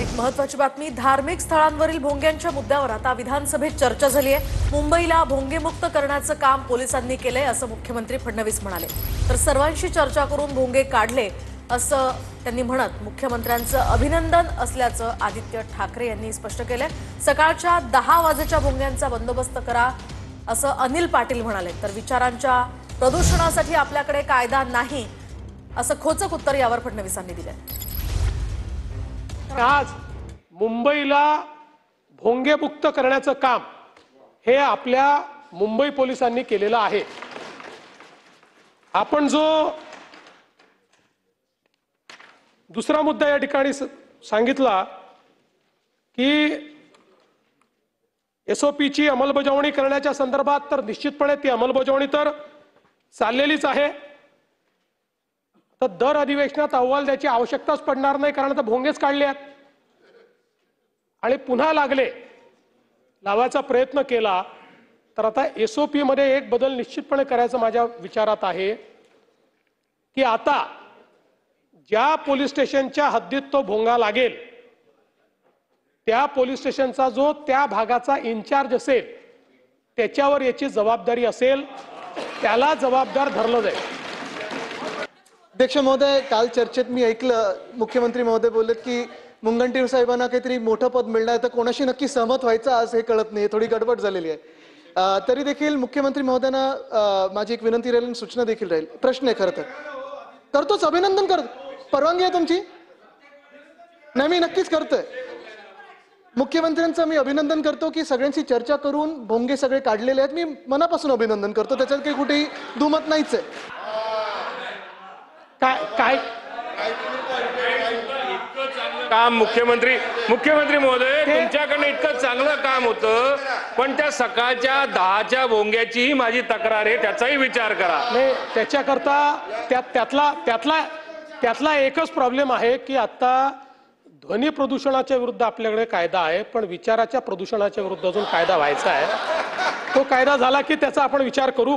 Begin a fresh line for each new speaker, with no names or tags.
एक महत्त्वाची बातमी, धार्मिक स्थळांवरील भोंग्यांच्या मुद्द्यावर आता विधानसभेत चर्चा झाली आहे। मुंबईला भोंगेमुक्त करण्याचं काम पोलिसांनी केलंय असं मुख्यमंत्री फडणवीस म्हणाले। तर सर्वांशी चर्चा करून भोंगे काढले असं त्यांनी म्हणत मुख्यमंत्र्यांचं अभिनंदन असल्याचं आदित्य ठाकरे यांनी स्पष्ट केलंय। सकाळच्या 10 वाजेच्या भोंग्यांचा बंदोबस्त करा असं अनिल पाटील म्हणाले। तर विचारांच्या प्रदूषणासाठी आपल्याकडे कायदा नाही असं खोचक उत्तर यावर फडणवीसांनी दिलंय।
आज मुंबईला भोंगेमुक्त करण्याचं काम हे आपल्या मुंबई पोलिसांनी केलेलं आहे। आपण जो दुसरा मुद्दा या ठिकाणी सांगितला की एसओपीची अंमलबजावणी करण्याच्या संदर्भात, तर निश्चितपणे ती अंमलबजावणी तर चाललेलीच आहे। तर दर अधिवेशनात अहवाल द्यायची आवश्यकताच पडणार नाही, कारण आता भोंगेच काढले आहेत आणि पुन्हा लावायचा प्रयत्न केला तर आता एसओपी मध्ये एक बदल निश्चितपणे करायचं माझ्या विचारात आहे की आता ज्या पोलीस स्टेशनच्या हद्दीत तो भोंगा लागेल त्या पोलीस स्टेशनचा जो त्या भागाचा इन्चार्ज असेल त्याच्यावर याची जबाबदारी असेल, त्याला जबाबदार धरलं जाईल।
अध्यक्ष महोदय, काल चर्चेत मी ऐकलं मुख्यमंत्री महोदय बोललेत की मुनगंटीवार साहेबांना काहीतरी मोठं पद मिळणार, तर कोणाशी नक्की सहमत व्हायचं आज हे कळत नाही, थोडी गडबड झालेली आहे। तरी देखील मुख्यमंत्री महोदयांना माझी एक विनंती राहील, सूचना देखील राहील, प्रश्न आहे खरं तर करतोच, अभिनंदन करतो, परवानगी आहे तुमची? नाही, मी नक्कीच करतोय। मुख्यमंत्र्यांचं मी अभिनंदन करतो की सगळ्यांशी चर्चा करून भोंगे सगळे काढलेले आहेत, मी मनापासून अभिनंदन करतो, त्याच्यात काही कुठेही दुमत नाहीच आहे।
काय
काम मुख्यमंत्री महोदय तुमच्याकडनं इतकं चांगलं काम होतं, पण त्या सकाळच्या 10च्या भोंग्याचीही माझी तक्रार आहे, त्याचाही विचार करा।
नाही, त्याच्याकरता त्यातला एकच प्रॉब्लेम आहे की आता ध्वनी प्रदूषणाच्या विरुद्ध आपल्याकडे कायदा आहे, पण विचाराच्या प्रदूषणाच्या विरुद्ध अजून कायदा व्हायचा आहे। तो कायदा झाला की त्याचा आपण विचार करू।